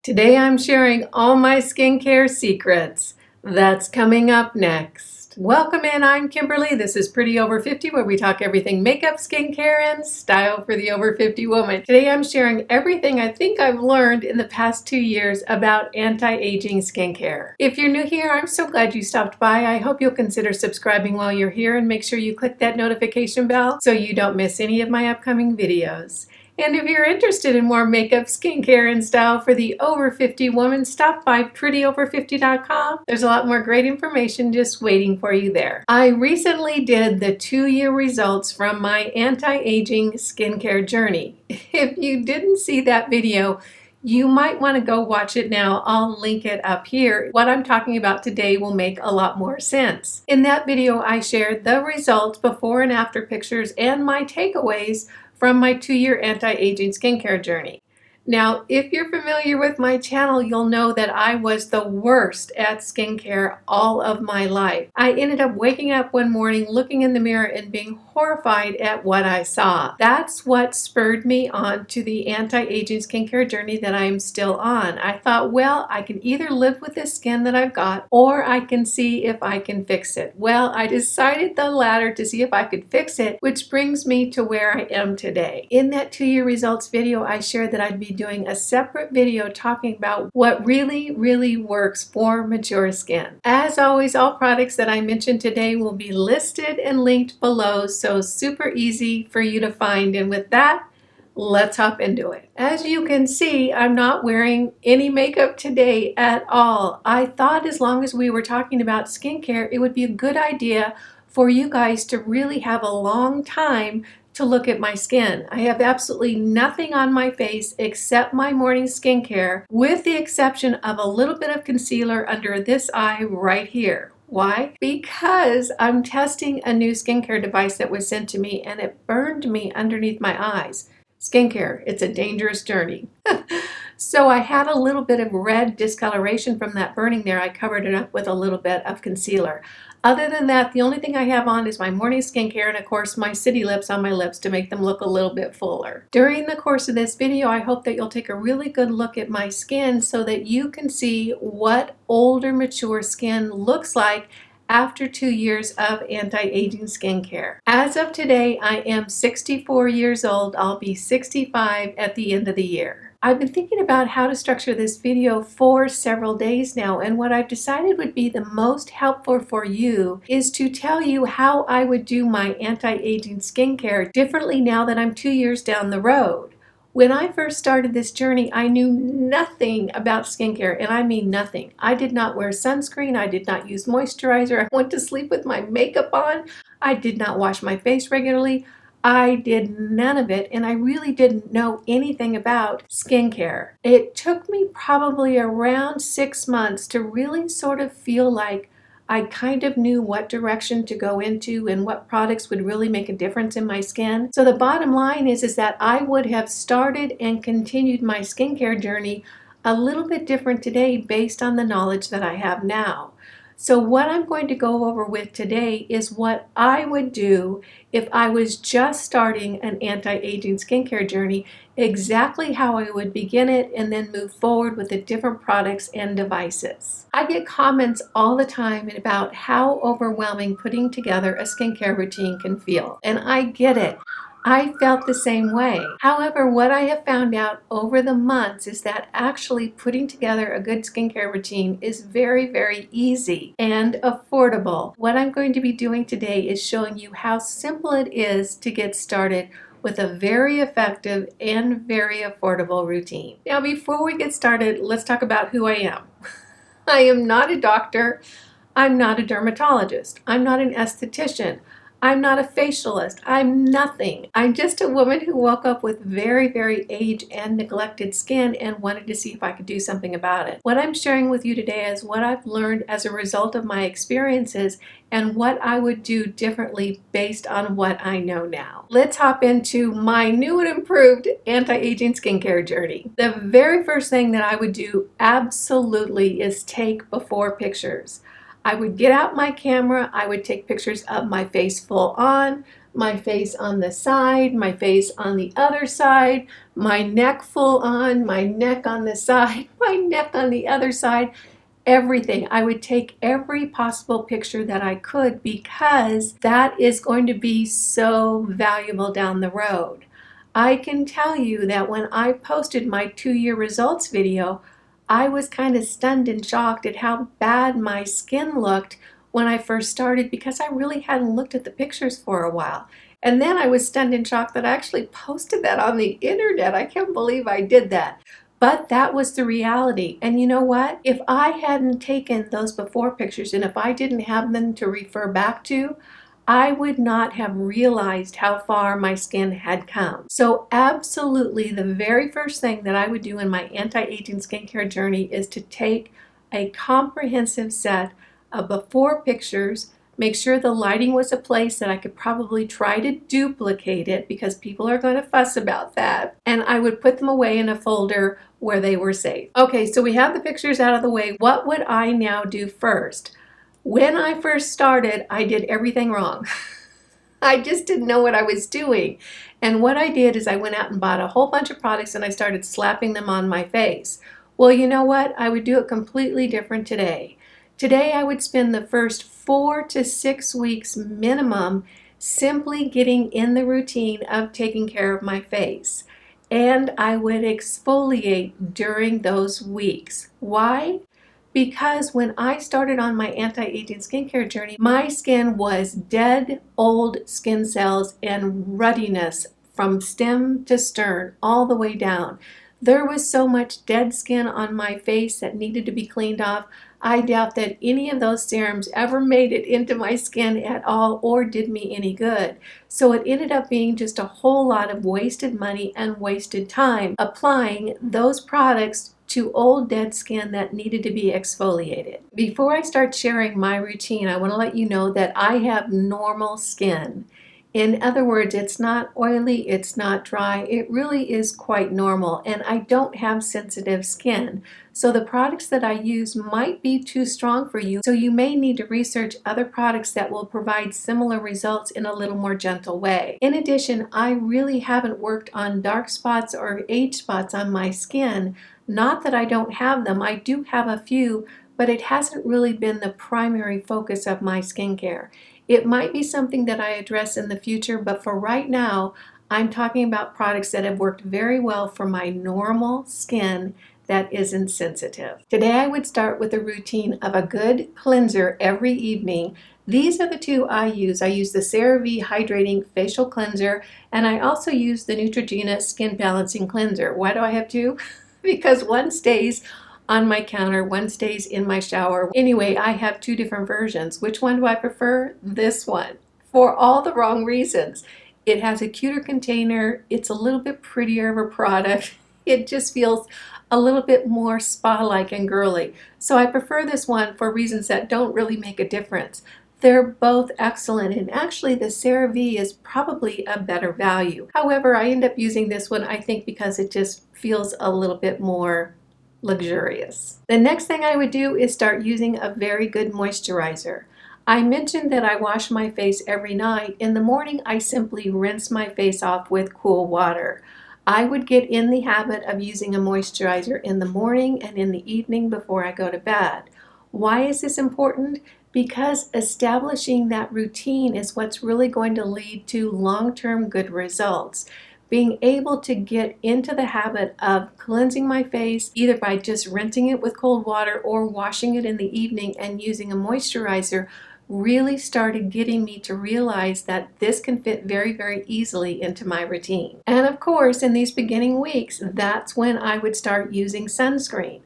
Today I'm sharing all my skincare secrets. That's coming up next. Welcome in, I'm Kimberly. This is Pretty Over 50, where we talk everything makeup, skincare, and style for the over 50 woman. Today I'm sharing everything I think I've learned in the past 2 years about anti-aging skincare. If you're new here, I'm so glad you stopped by. I hope you'll consider subscribing while you're here and make sure you click that notification bell so you don't miss any of my upcoming videos. And if you're interested in more makeup, skincare, and style for the over 50 woman, stop by prettyover50.com. There's a lot more great information just waiting for you there. I recently did the 2-year results from my anti-aging skincare journey. If you didn't see that video, you might want to go watch it now. I'll link it up here. What I'm talking about today will make a lot more sense. In that video, I shared the results, before and after pictures, and my takeaways from my 2-year anti-aging skincare journey. Now, if you're familiar with my channel, you'll know that I was the worst at skincare all of my life. I ended up waking up one morning, looking in the mirror, and being horrified at what I saw. That's what spurred me on to the anti-aging skincare journey that I'm still on. I thought, well, I can either live with this skin that I've got, or I can see if I can fix it. Well, I decided the latter, to see if I could fix it, which brings me to where I am today. In that 2-year results video, I shared that I'd be doing a separate video talking about what really works for mature skin. As always, all products that I mentioned today will be listed and linked below, so super easy for you to find. And with that, let's hop into it. As you can see, I'm not wearing any makeup today at all. I thought as long as we were talking about skincare, it would be a good idea for you guys to really have a long time to look at my skin. I have absolutely nothing on my face except my morning skincare, with the exception of a little bit of concealer under this eye right here. Why? Because I'm testing a new skincare device that was sent to me and it burned me underneath my eyes. Skincare, it's a dangerous journey. So I had a little bit of red discoloration from that burning there. I covered it up with a little bit of concealer. Other than that, the only thing I have on is my morning skincare and, of course, my City Lips on my lips to make them look a little bit fuller. During the course of this video, I hope that you'll take a really good look at my skin so that you can see what older, mature skin looks like after 2 years of anti-aging skincare. As of today, I am 64 years old. I'll be 65 at the end of the year. I've been thinking about how to structure this video for several days now, and what I've decided would be the most helpful for you is to tell you how I would do my anti-aging skincare differently now that I'm 2 years down the road. When I first started this journey, I knew nothing about skincare, and I mean nothing. I did not wear sunscreen. I did not use moisturizer. I went to sleep with my makeup on. I did not wash my face regularly. I did none of it, and I really didn't know anything about skincare. It took me probably around 6 months to really sort of feel like I kind of knew what direction to go into and what products would really make a difference in my skin. So the bottom line is that I would have started and continued my skincare journey a little bit different today based on the knowledge that I have now. So what I'm going to go over with today is what I would do if I was just starting an anti-aging skincare journey, exactly how I would begin it and then move forward with the different products and devices. I get comments all the time about how overwhelming putting together a skincare routine can feel, and I get it. I felt the same way. However, what I have found out over the months is that actually putting together a good skincare routine is very easy and affordable. What I'm going to be doing today is showing you how simple it is to get started with a very effective and very affordable routine. Now, before we get started, let's talk about who I am. I am not a doctor. I'm not a dermatologist. I'm not an esthetician. I'm not a facialist. I'm nothing. I'm just a woman who woke up with very aged and neglected skin and wanted to see if I could do something about it. What I'm sharing with you today is what I've learned as a result of my experiences and what I would do differently based on what I know now. Let's hop into my new and improved anti-aging skincare journey. The very first thing that I would do absolutely is take before pictures. I would get out my camera, I would take pictures of my face full on, my face on the side, my face on the other side, my neck full on, my neck on the side, my neck on the other side, everything. I would take every possible picture that I could because that is going to be so valuable down the road. I can tell you that when I posted my 2-year results video, I was kind of stunned and shocked at how bad my skin looked when I first started because I really hadn't looked at the pictures for a while. And then I was stunned and shocked that I actually posted that on the internet. I can't believe I did that. But that was the reality. And you know what? If I hadn't taken those before pictures and if I didn't have them to refer back to, I would not have realized how far my skin had come. So absolutely, the very first thing that I would do in my anti-aging skincare journey is to take a comprehensive set of before pictures, make sure the lighting was a place that I could probably try to duplicate it because people are going to fuss about that. And I would put them away in a folder where they were safe. Okay, so we have the pictures out of the way. What would I now do first? When I first started, I did everything wrong. I just didn't know what I was doing. And what I did is I went out and bought a whole bunch of products and I started slapping them on my face. Well, you know what? I would do it completely different today. Today, I would spend the first 4 to 6 weeks minimum simply getting in the routine of taking care of my face. And I would exfoliate during those weeks. Why? Because when I started on my anti-aging skincare journey, my skin was dead old skin cells and ruddiness from stem to stern all the way down. There was so much dead skin on my face that needed to be cleaned off. I doubt that any of those serums ever made it into my skin at all or did me any good. So it ended up being just a whole lot of wasted money and wasted time applying those products to old dead skin that needed to be exfoliated. Before I start sharing my routine, I want to let you know that I have normal skin. In other words, it's not oily, it's not dry, it really is quite normal, and I don't have sensitive skin. So the products that I use might be too strong for you, so you may need to research other products that will provide similar results in a little more gentle way. In addition, I really haven't worked on dark spots or age spots on my skin. Not that I don't have them, I do have a few, but it hasn't really been the primary focus of my skincare. It might be something that I address in the future, but for right now, I'm talking about products that have worked very well for my normal skin that isn't sensitive. Today I would start with a routine of a good cleanser every evening. These are the two I use. I use the CeraVe Hydrating Facial Cleanser, and I also use the Neutrogena Skin Balancing Cleanser. Why do I have two? Because one stays on my counter, one stays in my shower. Anyway, I have two different versions. Which one do I prefer? This one, for all the wrong reasons. It has a cuter container, it's a little bit prettier of a product, it just feels a little bit more spa-like and girly. So I prefer this one for reasons that don't really make a difference. They're both excellent, and actually the CeraVe is probably a better value. However, I end up using this one, I think, because it just feels a little bit more luxurious. The next thing I would do is start using a very good moisturizer. I mentioned that I wash my face every night. In the morning, I simply rinse my face off with cool water. I would get in the habit of using a moisturizer in the morning and in the evening before I go to bed. Why is this important? Because establishing that routine is what's really going to lead to long-term good results. Being able to get into the habit of cleansing my face either by just rinsing it with cold water or washing it in the evening and using a moisturizer really started getting me to realize that this can fit very, very easily into my routine. And of course, in these beginning weeks, that's when I would start using sunscreen.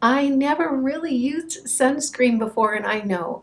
I never really used sunscreen before, and I know,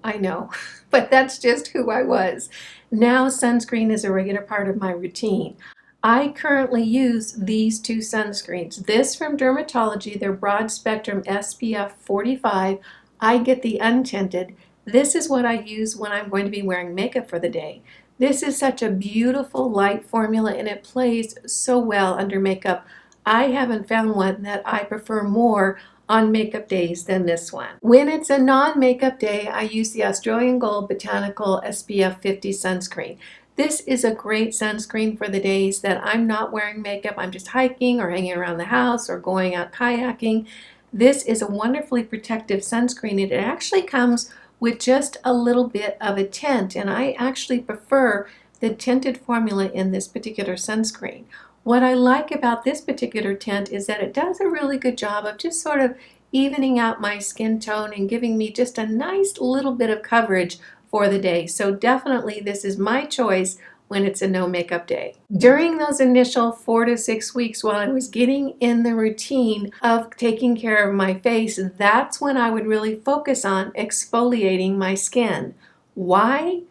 but that's just who I was. Now sunscreen is a regular part of my routine. I currently use these two sunscreens. This from Dermatology, their broad spectrum SPF 45. I get the untinted. This is what I use when I'm going to be wearing makeup for the day. This is such a beautiful light formula and it plays so well under makeup. I haven't found one that I prefer more on makeup days than this one. When it's a non-makeup day, I use the Australian Gold Botanical SPF 50 sunscreen. This is a great sunscreen for the days that I'm not wearing makeup. I'm just hiking or hanging around the house or going out kayaking. This is a wonderfully protective sunscreen, and it actually comes with just a little bit of a tint, and I actually prefer the tinted formula in this particular sunscreen. What I like about this particular tint is that it does a really good job of just sort of evening out my skin tone and giving me just a nice little bit of coverage for the day. So definitely this is my choice when it's a no makeup day. During those initial 4 to 6 weeks while I was getting in the routine of taking care of my face, that's when I would really focus on exfoliating my skin. Why?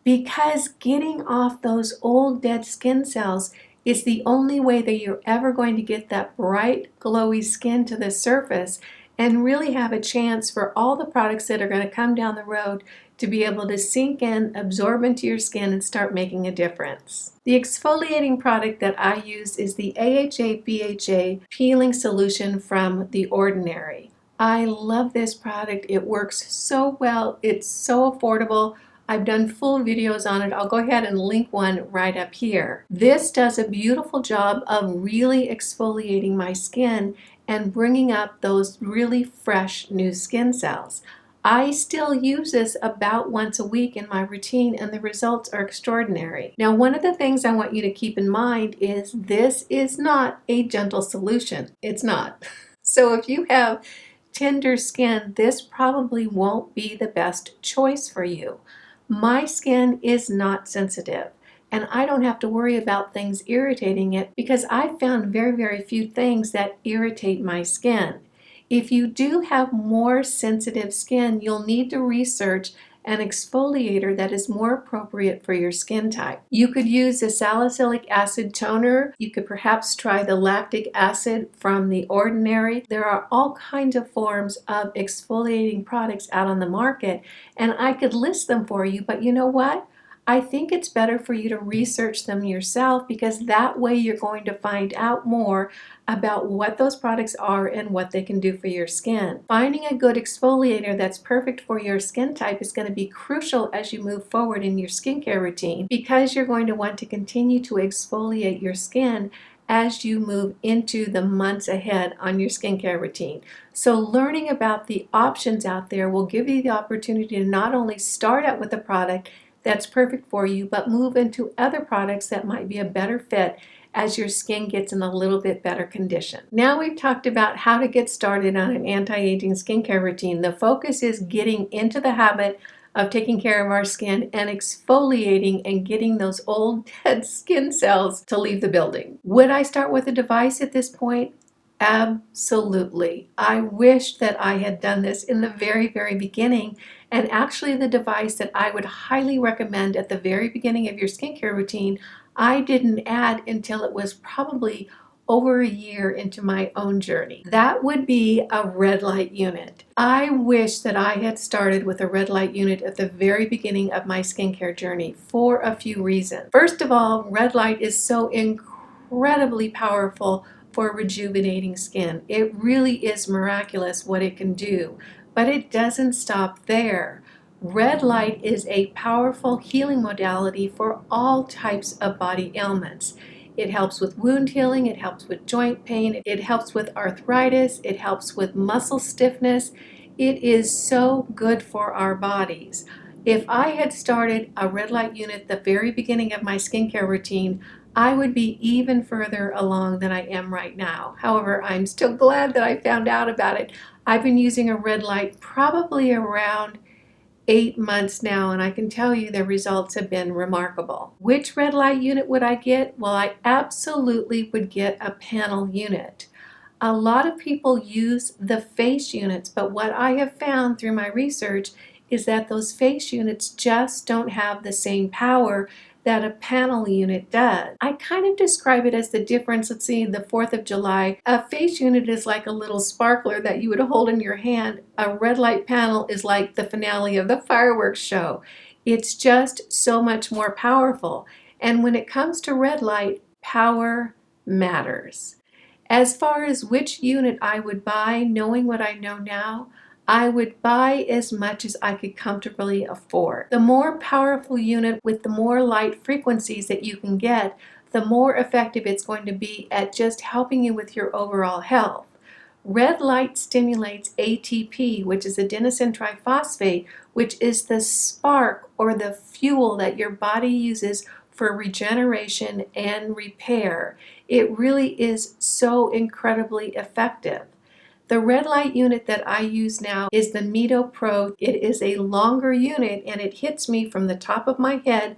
Because getting off those old dead skin cells is the only way that you're ever going to get that bright, glowy skin to the surface and really have a chance for all the products that are going to come down the road to be able to sink in, absorb into your skin, and start making a difference. The exfoliating product that I use is the AHA BHA peeling solution from The Ordinary. I love this product. It works so well. It's so affordable. I've done full videos on it. I'll go ahead and link one right up here. This does a beautiful job of really exfoliating my skin and bringing up those really fresh new skin cells. I still use this about once a week in my routine, and the results are extraordinary. Now, one of the things I want you to keep in mind is this is not a gentle solution. It's not. So if you have tender skin, this probably won't be the best choice for you. My skin is not sensitive, and I don't have to worry about things irritating it because I've found very, very few things that irritate my skin. If you do have more sensitive skin, you'll need to research an exfoliator that is more appropriate for your skin type. You could use a salicylic acid toner. You could perhaps try the lactic acid from The Ordinary. There are all kinds of forms of exfoliating products out on the market, and I could list them for you, but you know what? I think it's better for you to research them yourself because that way you're going to find out more about what those products are and what they can do for your skin. Finding a good exfoliator that's perfect for your skin type is going to be crucial as you move forward in your skincare routine because you're going to want to continue to exfoliate your skin as you move into the months ahead on your skincare routine. So learning about the options out there will give you the opportunity to not only start out with a product that's perfect for you, but move into other products that might be a better fit as your skin gets in a little bit better condition. Now we've talked about how to get started on an anti-aging skincare routine. The focus is getting into the habit of taking care of our skin and exfoliating and getting those old dead skin cells to leave the building. Would I start with a device at this point? Absolutely. I wish that I had done this in the very, very beginning. And actually the device that I would highly recommend at the very beginning of your skincare routine, I didn't add until it was probably over a year into my own journey. That would be a red light unit. I wish that I had started with a red light unit at the very beginning of my skincare journey for a few reasons. First of all, red light is so incredibly powerful for rejuvenating skin. It really is miraculous what it can do, but it doesn't stop there. Red light is a powerful healing modality for all types of body ailments. It helps with wound healing, it helps with joint pain, it helps with arthritis, it helps with muscle stiffness. It is so good for our bodies. If I had started a red light unit at the very beginning of my skincare routine, I would be even further along than I am right now. However, I'm still glad that I found out about it. I've been using a red light probably around 8 months now, and I can tell you the results have been remarkable. Which red light unit would I get? Well, I absolutely would get a panel unit. A lot of people use the face units, but what I have found through my research is that those face units just don't have the same power that a panel unit does. I kind of describe it as the difference, let's see, the 4th of July. A face unit is like a little sparkler that you would hold in your hand. A red light panel is like the finale of the fireworks show. It's just so much more powerful. And when it comes to red light, power matters. As far as which unit I would buy, knowing what I know now, I would buy as much as I could comfortably afford. The more powerful unit with the more light frequencies that you can get, the more effective it's going to be at just helping you with your overall health. Red light stimulates ATP, which is adenosine triphosphate, which is the spark or the fuel that your body uses for regeneration and repair. It really is so incredibly effective. The red light unit that I use now is the MITO Pro. It is a longer unit and it hits me from the top of my head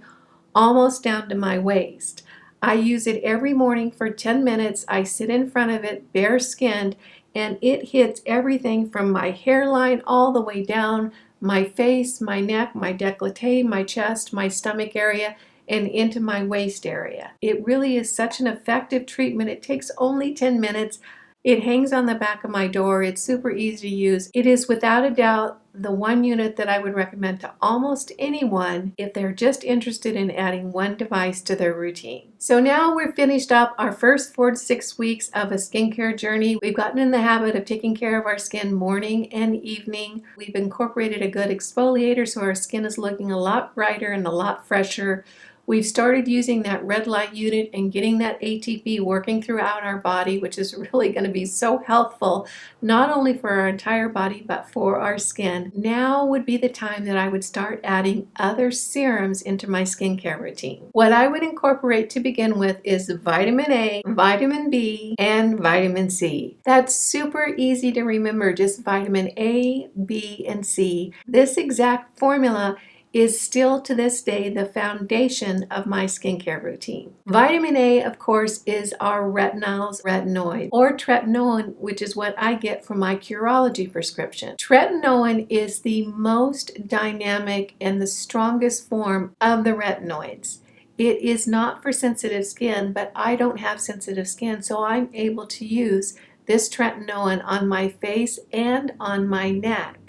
almost down to my waist. I use it every morning for 10 minutes. I sit in front of it bare skinned and it hits everything from my hairline all the way down my face, my neck, my décolleté, my chest, my stomach area, and into my waist area. It really is such an effective treatment. It takes only 10 minutes. It hangs on the back of my door. It's super easy to use. It is without a doubt the one unit that I would recommend to almost anyone if they're just interested in adding one device to their routine. So now we're finished up our first 4 to 6 weeks of a skincare journey. We've gotten in the habit of taking care of our skin morning and evening. We've incorporated a good exfoliator so our skin is looking a lot brighter and a lot fresher. We've started using that red light unit and getting that ATP working throughout our body, which is really going to be so helpful, not only for our entire body, but for our skin. Now would be the time that I would start adding other serums into my skincare routine. What I would incorporate to begin with is vitamin A, vitamin B, and vitamin C. That's super easy to remember, just vitamin A, B, and C. This exact formula is still to this day the foundation of my skincare routine. Vitamin A, of course, is our retinol's retinoid, or tretinoin, which is what I get from my Curology prescription. Tretinoin is the most dynamic and the strongest form of the retinoids. It is not for sensitive skin, but I don't have sensitive skin, so I'm able to use this tretinoin on my face and on my neck.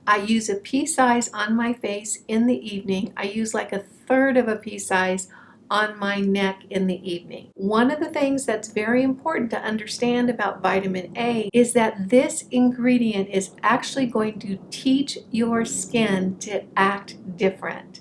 I use a pea size on my face in the evening. I use like a third of a pea size on my neck in the evening. One of the things that's very important to understand about vitamin A is that this ingredient is actually going to teach your skin to act different.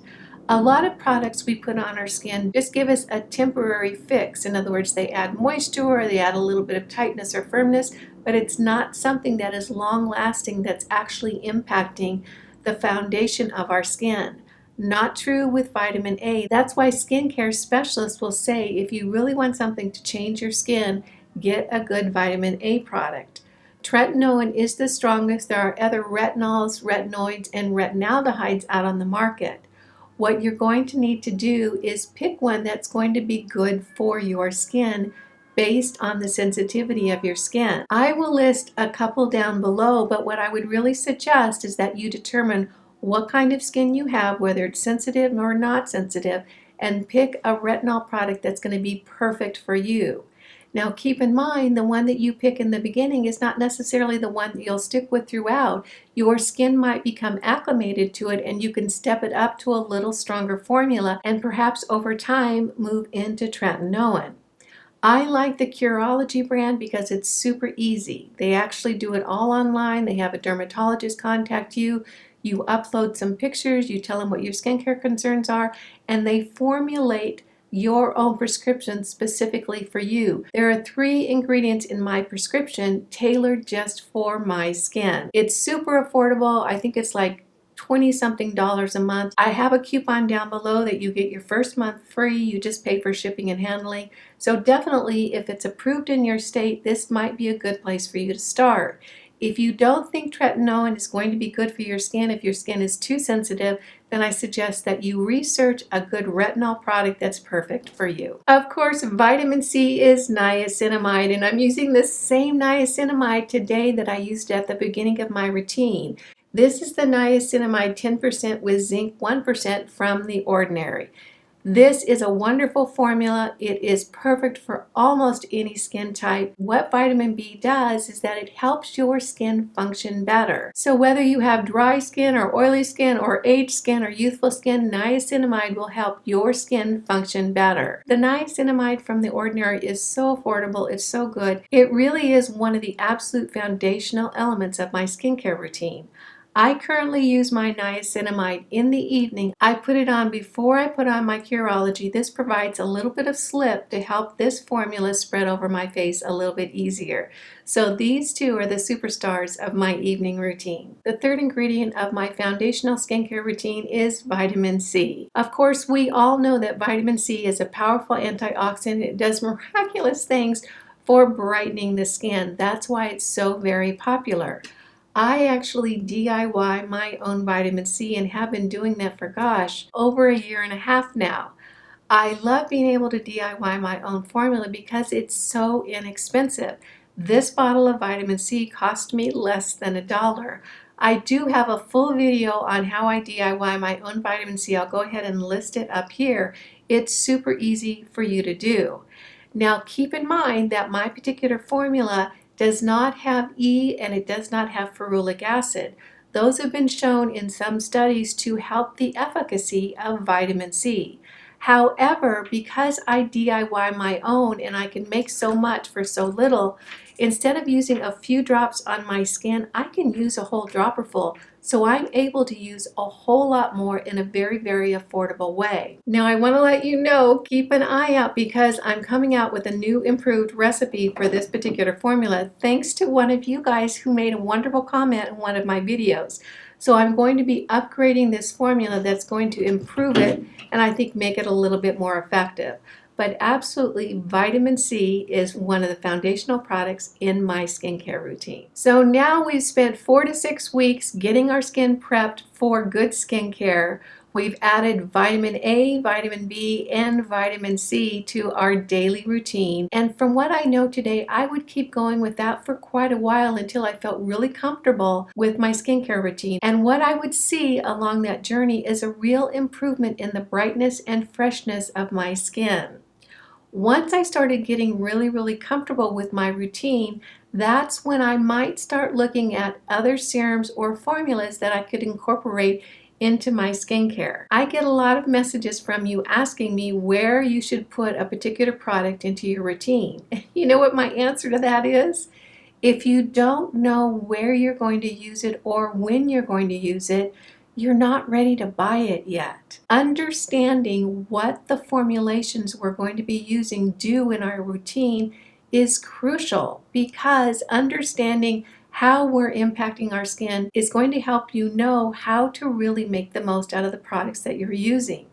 A lot of products we put on our skin just give us a temporary fix. In other words, they add moisture or they add a little bit of tightness or firmness, but it's not something that is long-lasting that's actually impacting the foundation of our skin. Not true with vitamin A. That's why skincare specialists will say if you really want something to change your skin, get a good vitamin A product. Tretinoin is the strongest. There are other retinols, retinoids, and retinaldehydes out on the market. What you're going to need to do is pick one that's going to be good for your skin based on the sensitivity of your skin. I will list a couple down below, but what I would really suggest is that you determine what kind of skin you have, whether it's sensitive or not sensitive, and pick a retinol product that's going to be perfect for you. Now keep in mind, the one that you pick in the beginning is not necessarily the one that you'll stick with throughout. Your skin might become acclimated to it and you can step it up to a little stronger formula and perhaps over time move into tretinoin. I like the Curology brand because it's super easy. They actually do it all online. They have a dermatologist contact you. You upload some pictures, you tell them what your skincare concerns are, and they formulate your own prescription specifically for you. There are 3 ingredients in my prescription tailored just for my skin. It's super affordable. I think it's like $20-something a month. I have a coupon down below that you get your first month free. You just pay for shipping and handling. So definitely, if it's approved in your state, this might be a good place for you to start. If you don't think tretinoin is going to be good for your skin, if your skin is too sensitive, then I suggest that you research a good retinol product that's perfect for you. Of course, vitamin C is niacinamide, and I'm using the same niacinamide today that I used at the beginning of my routine. This is the niacinamide 10% with zinc 1% from The Ordinary. This is a wonderful formula. It is perfect for almost any skin type. What vitamin B does is that it helps your skin function better. So whether you have dry skin or oily skin or aged skin or youthful skin, niacinamide will help your skin function better. The niacinamide from The Ordinary is so affordable. It's so good. It really is one of the absolute foundational elements of my skincare routine. I currently use my niacinamide in the evening. I put it on before I put on my Curology. This provides a little bit of slip to help this formula spread over my face a little bit easier. So these two are the superstars of my evening routine. The third ingredient of my foundational skincare routine is vitamin C. Of course, we all know that vitamin C is a powerful antioxidant. It does miraculous things for brightening the skin. That's why it's so very popular. I actually DIY my own vitamin C and have been doing that for, gosh, over a year and a half now. I love being able to DIY my own formula because it's so inexpensive. This bottle of vitamin C cost me less than $1. I do have a full video on how I DIY my own vitamin C. I'll go ahead and list it up here. It's super easy for you to do. Now keep in mind that my particular formula does not have E and it does not have ferulic acid. Those have been shown in some studies to help the efficacy of vitamin C. However, because I DIY my own and I can make so much for so little, instead of using a few drops on my skin, I can use a whole dropper full. So I'm able to use a whole lot more in a very, very affordable way. Now I want to let you know, keep an eye out because I'm coming out with a new improved recipe for this particular formula thanks to one of you guys who made a wonderful comment in one of my videos. So I'm going to be upgrading this formula that's going to improve it and I think make it a little bit more effective. But absolutely, vitamin C is one of the foundational products in my skincare routine. So now we've spent 4 to 6 weeks getting our skin prepped for good skincare. We've added vitamin A, vitamin B, and vitamin C to our daily routine. And from what I know today, I would keep going with that for quite a while until I felt really comfortable with my skincare routine. And what I would see along that journey is a real improvement in the brightness and freshness of my skin. Once I started getting really comfortable with my routine, that's when I might start looking at other serums or formulas that I could incorporate into my skincare. I get a lot of messages from you asking me where you should put a particular product into your routine. You know what my answer to that is? If you don't know where you're going to use it or when you're going to use it, you're not ready to buy it yet. Understanding what the formulations we're going to be using do in our routine is crucial because understanding how we're impacting our skin is going to help you know how to really make the most out of the products that you're using.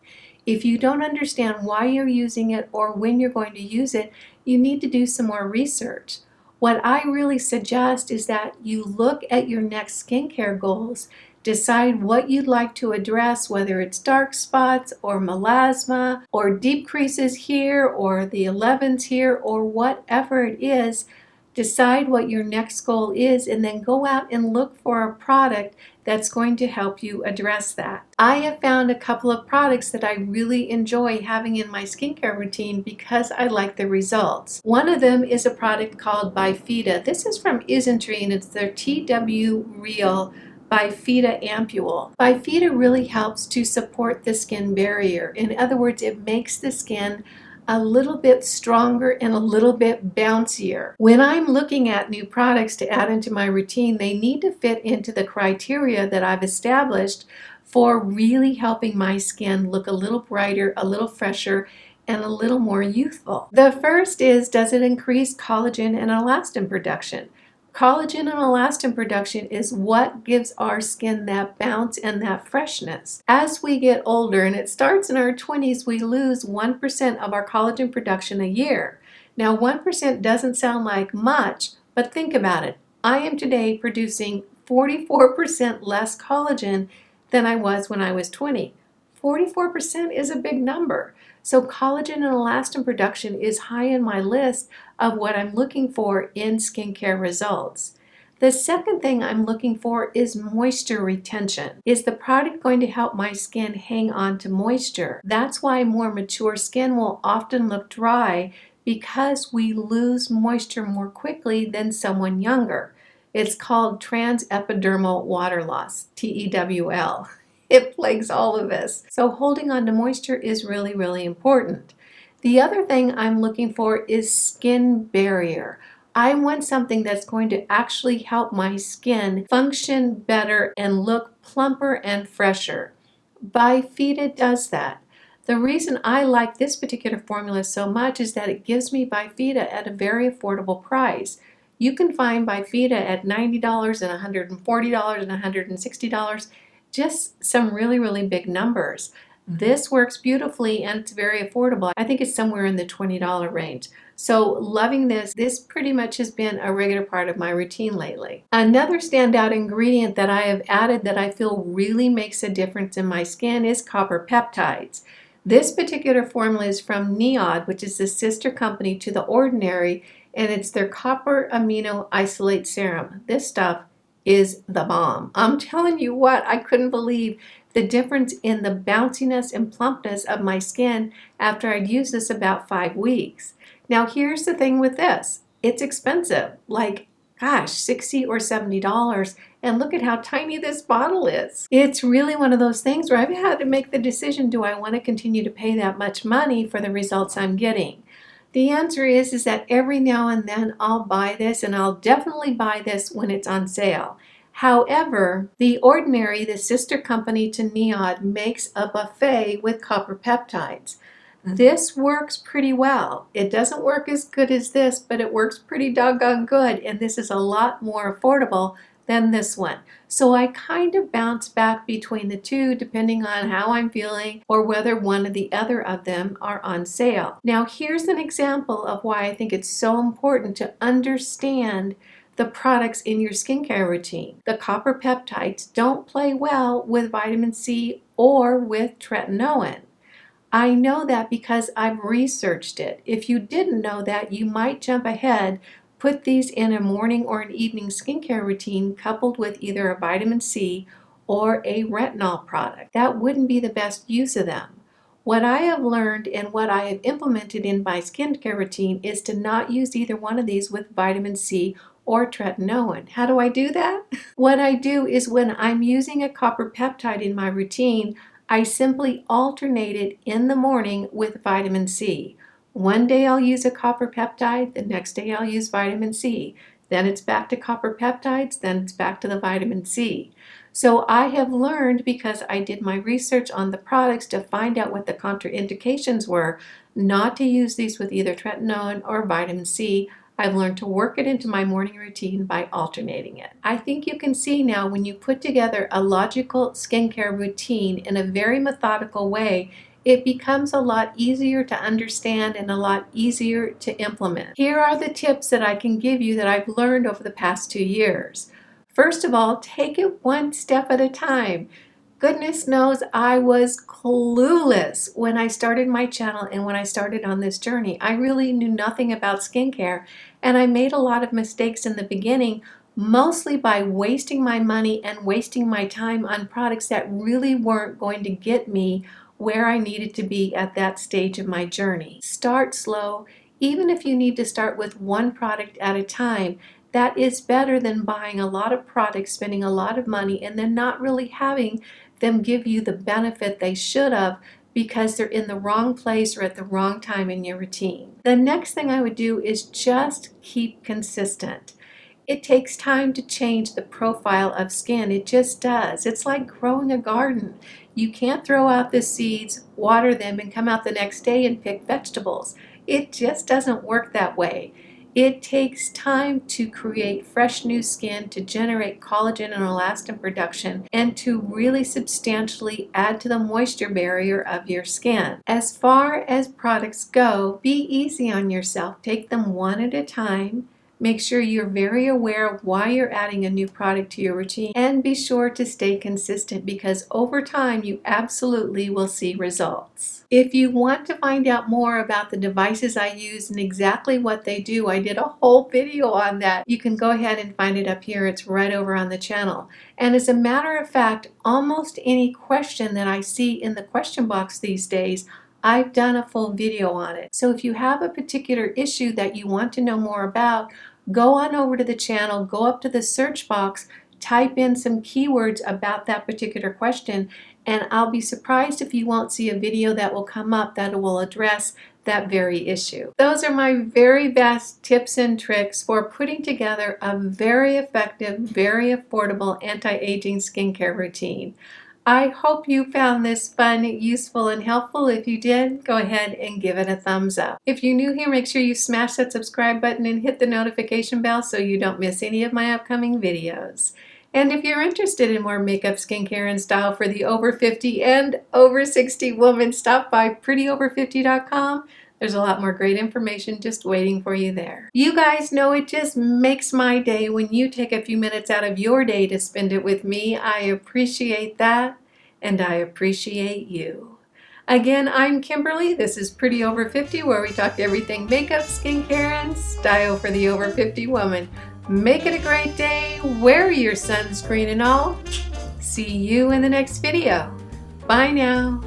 If you don't understand why you're using it or when you're going to use it, you need to do some more research. What I really suggest is that you look at your next skincare goals. Decide what you'd like to address, whether it's dark spots or melasma or deep creases here or the 11s here or whatever it is. Decide what your next goal is and then go out and look for a product that's going to help you address that. I have found a couple of products that I really enjoy having in my skincare routine because I like the results. One of them is a product called Bifida. This is from Isntree and it's their TW Real Bifida Ampule. Bifida really helps to support the skin barrier. In other words, it makes the skin a little bit stronger and a little bit bouncier. When I'm looking at new products to add into my routine, they need to fit into the criteria that I've established for really helping my skin look a little brighter, a little fresher, and a little more youthful. The first is, does it increase collagen and elastin production? Collagen and elastin production is what gives our skin that bounce and that freshness. As we get older, and it starts in our 20s, we lose 1% of our collagen production a year. Now, 1% doesn't sound like much, but think about it. I am today producing 44% less collagen than I was when I was 20. 44% is a big number. So collagen and elastin production is high in my list of what I'm looking for in skincare results. The second thing I'm looking for is moisture retention. Is the product going to help my skin hang on to moisture? That's why more mature skin will often look dry, because we lose moisture more quickly than someone younger. It's called transepidermal water loss, TEWL. It plagues all of us. So holding on to moisture is really, really important. The other thing I'm looking for is skin barrier. I want something that's going to actually help my skin function better and look plumper and fresher. Bifida does that. The reason I like this particular formula so much is that it gives me Bifida at a very affordable price. You can find Bifida at $90 and $140 and $160, just some really, really big numbers. This works beautifully and it's very affordable. I think it's somewhere in the $20 range. So loving this. This pretty much has been a regular part of my routine lately. Another standout ingredient that I have added that I feel really makes a difference in my skin is copper peptides. This particular formula is from NIRA, which is the sister company to The Ordinary, and it's their copper amino isolate serum. This stuff is the bomb. I'm telling you what, I couldn't believe the difference in the bounciness and plumpness of my skin after I'd used this about 5 weeks. Now here's the thing with this. It's expensive, like, gosh, $60 or $70. And look at how tiny this bottle is. It's really one of those things where I've had to make the decision, do I want to continue to pay that much money for the results I'm getting? The answer is that every now and then I'll buy this, and I'll definitely buy this when it's on sale. However, The Ordinary, the sister company to NIRA, makes a buffet with copper peptides. This works pretty well. It doesn't work as good as this, but it works pretty doggone good, and this is a lot more affordable than this one. So I kind of bounce back between the two depending on how I'm feeling or whether one or the other of them are on sale. Now here's an example of why I think it's so important to understand the products in your skincare routine. The copper peptides don't play well with vitamin C or with tretinoin. I know that because I've researched it. If you didn't know that, you might jump ahead, put these in a morning or an evening skincare routine coupled with either a vitamin C or a retinol product. That wouldn't be the best use of them. What I have learned and what I have implemented in my skincare routine is to not use either one of these with vitamin C or tretinoin. How do I do that? What I do is when I'm using a copper peptide in my routine, I simply alternate it in the morning with vitamin C. One day I'll use a copper peptide, the next day I'll use vitamin C. Then it's back to copper peptides, then it's back to the vitamin C. So I have learned, because I did my research on the products to find out what the contraindications were, not to use these with either tretinoin or vitamin C. I've learned to work it into my morning routine by alternating it. I think you can see now, when you put together a logical skincare routine in a very methodical way, it becomes a lot easier to understand and a lot easier to implement. Here are the tips that I can give you that I've learned over the past 2 years. First of all, take it one step at a time. Goodness knows I was clueless when I started my channel and when I started on this journey. I really knew nothing about skincare, and I made a lot of mistakes in the beginning, mostly by wasting my money and wasting my time on products that really weren't going to get me where I needed to be at that stage of my journey. Start slow. Even if you need to start with one product at a time, that is better than buying a lot of products, spending a lot of money, and then not really having them give you the benefit they should have because they're in the wrong place or at the wrong time in your routine. The next thing I would do is just keep consistent. It takes time to change the profile of skin. It just does. It's like growing a garden. You can't throw out the seeds, water them, and come out the next day and pick vegetables. It just doesn't work that way. It takes time to create fresh new skin, to generate collagen and elastin production, and to really substantially add to the moisture barrier of your skin. As far as products go, be easy on yourself. Take them one at a time. Make sure you're very aware of why you're adding a new product to your routine, and be sure to stay consistent because over time you absolutely will see results. If you want to find out more about the devices I use and exactly what they do, I did a whole video on that. You can go ahead and find it up here. It's right over on the channel. And as a matter of fact, almost any question that I see in the question box these days, I've done a full video on it. So if you have a particular issue that you want to know more about, go on over to the channel, go up to the search box, type in some keywords about that particular question, and I'll be surprised if you won't see a video that will come up that will address that very issue. Those are my very best tips and tricks for putting together a very effective, very affordable anti-aging skincare routine. I hope you found this fun, useful, and helpful. If you did, go ahead and give it a thumbs up. If you're new here, make sure you smash that subscribe button and hit the notification bell so you don't miss any of my upcoming videos. And if you're interested in more makeup, skincare, and style for the over 50 and over 60 woman, stop by prettyover50.com. There's a lot more great information just waiting for you there. You guys know it just makes my day when you take a few minutes out of your day to spend it with me. I appreciate that, and I appreciate you. Again, I'm Kimberly. This is Pretty Over 50, where we talk everything makeup, skincare, and style for the over 50 woman. Make it a great day. Wear your sunscreen and all. See you in the next video. Bye now.